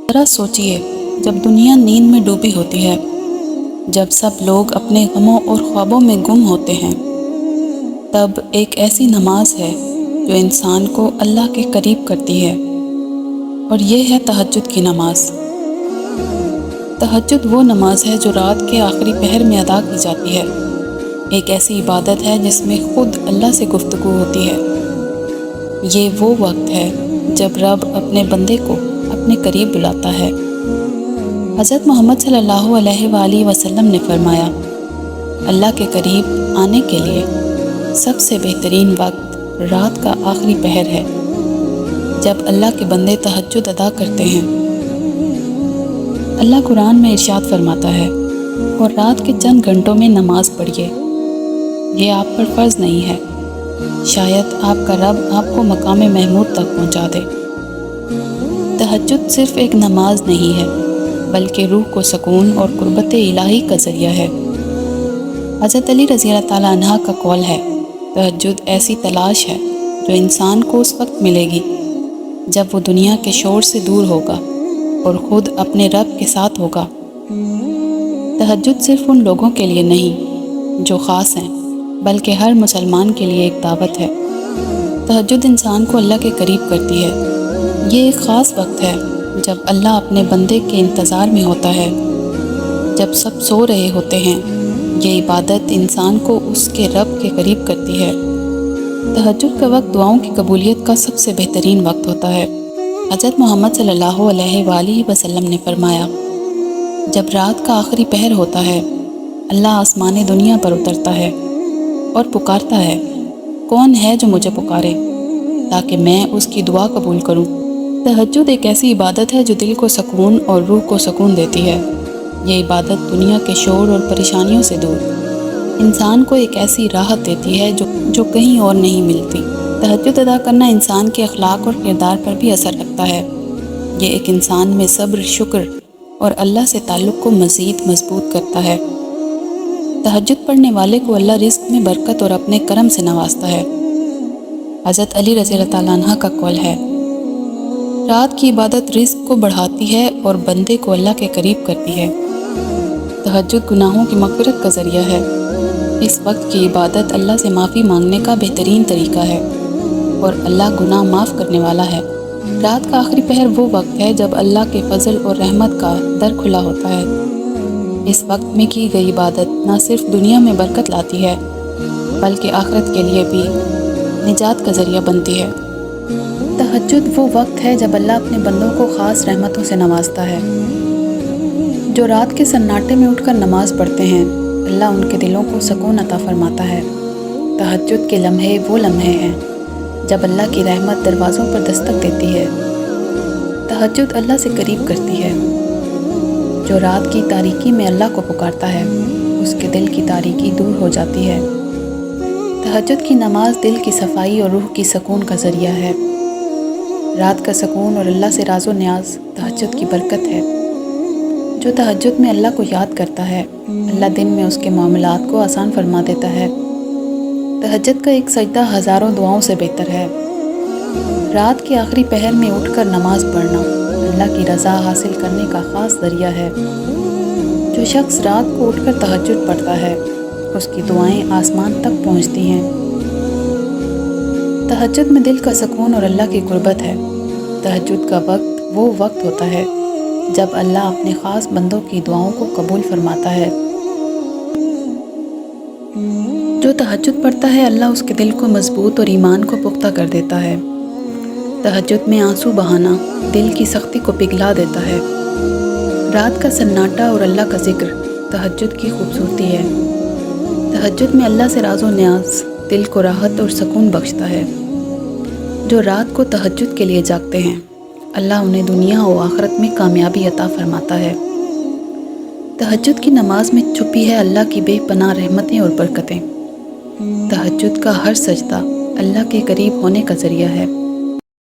ذرا سوچئے، جب دنیا نیند میں ڈوبی ہوتی ہے، جب سب لوگ اپنے غموں اور خوابوں میں گم ہوتے ہیں، تب ایک ایسی نماز ہے جو انسان کو اللہ کے قریب کرتی ہے، اور یہ ہے تہجد کی نماز۔ تہجد وہ نماز ہے جو رات کے آخری پہر میں ادا کی جاتی ہے۔ ایک ایسی عبادت ہے جس میں خود اللہ سے گفتگو ہوتی ہے۔ یہ وہ وقت ہے جب رب اپنے بندے کو اپنے قریب بلاتا ہے۔ حضرت محمد صلی اللہ علیہ وآلہ وسلم نے فرمایا، اللہ کے قریب آنے کے لیے سب سے بہترین وقت رات کا آخری پہر ہے، جب اللہ کے بندے تہجد ادا کرتے ہیں۔ اللہ قرآن میں ارشاد فرماتا ہے، اور رات کے چند گھنٹوں میں نماز پڑھیے، یہ آپ پر فرض نہیں ہے، شاید آپ کا رب آپ کو مقام محمود تک پہنچا دے۔ تہجد صرف ایک نماز نہیں ہے، بلکہ روح کو سکون اور قربت الہی کا ذریعہ ہے۔ حضرت علی رضی اللہ تعالیٰ عنہ کا قول ہے، تہجد ایسی تلاش ہے جو انسان کو اس وقت ملے گی جب وہ دنیا کے شور سے دور ہوگا اور خود اپنے رب کے ساتھ ہوگا۔ تہجد صرف ان لوگوں کے لیے نہیں جو خاص ہیں، بلکہ ہر مسلمان کے لیے ایک دعوت ہے۔ تہجد انسان کو اللہ کے قریب کرتی ہے۔ یہ ایک خاص وقت ہے جب اللہ اپنے بندے کے انتظار میں ہوتا ہے، جب سب سو رہے ہوتے ہیں۔ یہ عبادت انسان کو اس کے رب کے قریب کرتی ہے۔ تہجد کا وقت دعاؤں کی قبولیت کا سب سے بہترین وقت ہوتا ہے۔ حضرت محمد صلی اللہ علیہ وآلہ وسلم نے فرمایا، جب رات کا آخری پہر ہوتا ہے، اللہ آسمان دنیا پر اترتا ہے اور پکارتا ہے، کون ہے جو مجھے پکارے تاکہ میں اس کی دعا قبول کروں۔ تہجد ایک ایسی عبادت ہے جو دل کو سکون اور روح کو سکون دیتی ہے۔ یہ عبادت دنیا کے شور اور پریشانیوں سے دور انسان کو ایک ایسی راحت دیتی ہے جو کہیں اور نہیں ملتی۔ تہجد ادا کرنا انسان کے اخلاق اور کردار پر بھی اثر رکھتا ہے۔ یہ ایک انسان میں صبر، شکر اور اللہ سے تعلق کو مزید مضبوط کرتا ہے۔ تہجد پڑھنے والے کو اللہ رزق میں برکت اور اپنے کرم سے نوازتا ہے۔ حضرت علی رضی اللہ تعالیٰ عنہ کا قول ہے، رات کی عبادت رزق کو بڑھاتی ہے اور بندے کو اللہ کے قریب کرتی ہے۔ تہجد گناہوں کی مغفرت کا ذریعہ ہے۔ اس وقت کی عبادت اللہ سے معافی مانگنے کا بہترین طریقہ ہے، اور اللہ گناہ معاف کرنے والا ہے۔ رات کا آخری پہر وہ وقت ہے جب اللہ کے فضل اور رحمت کا در کھلا ہوتا ہے۔ اس وقت میں کی گئی عبادت نہ صرف دنیا میں برکت لاتی ہے، بلکہ آخرت کے لیے بھی نجات کا ذریعہ بنتی ہے۔ تہجد وہ وقت ہے جب اللہ اپنے بندوں کو خاص رحمتوں سے نوازتا ہے۔ جو رات کے سناٹے میں اٹھ کر نماز پڑھتے ہیں، اللہ ان کے دلوں کو سکون عطا فرماتا ہے۔ تہجد کے لمحے وہ لمحے ہیں جب اللہ کی رحمت دروازوں پر دستک دیتی ہے۔ تہجد اللہ سے قریب کرتی ہے۔ جو رات کی تاریکی میں اللہ کو پکارتا ہے، اس کے دل کی تاریکی دور ہو جاتی ہے۔ تہجد کی نماز دل کی صفائی اور روح کی سکون کا ذریعہ ہے۔ رات کا سکون اور اللہ سے راز و نیاز تہجد کی برکت ہے۔ جو تہجد میں اللہ کو یاد کرتا ہے، اللہ دن میں اس کے معاملات کو آسان فرما دیتا ہے۔ تہجد کا ایک سجدہ ہزاروں دعاؤں سے بہتر ہے۔ رات کے آخری پہر میں اٹھ کر نماز پڑھنا اللہ کی رضا حاصل کرنے کا خاص ذریعہ ہے۔ جو شخص رات کو اٹھ کر تہجد پڑھتا ہے، اس کی دعائیں آسمان تک پہنچتی ہیں۔ تہجد میں دل کا سکون اور اللہ کی قربت ہے۔ تہجد کا وقت وہ وقت ہوتا ہے جب اللہ اپنے خاص بندوں کی دعاؤں کو قبول فرماتا ہے۔ جو تہجد پڑھتا ہے، اللہ اس کے دل کو مضبوط اور ایمان کو پختہ کر دیتا ہے۔ تہجد میں آنسو بہانا دل کی سختی کو پگھلا دیتا ہے۔ رات کا سناٹا اور اللہ کا ذکر تہجد کی خوبصورتی ہے۔ تہجد میں اللہ سے راز و نیاز دل کو راحت اور سکون بخشتا ہے۔ جو رات کو تہجد کے لیے جاگتے ہیں، اللہ انہیں دنیا و آخرت میں کامیابی عطا فرماتا ہے۔ تہجد کی نماز میں چھپی ہے اللہ کی بے پناہ رحمتیں اور برکتیں۔ تہجد کا ہر سجدہ اللہ کے قریب ہونے کا ذریعہ ہے۔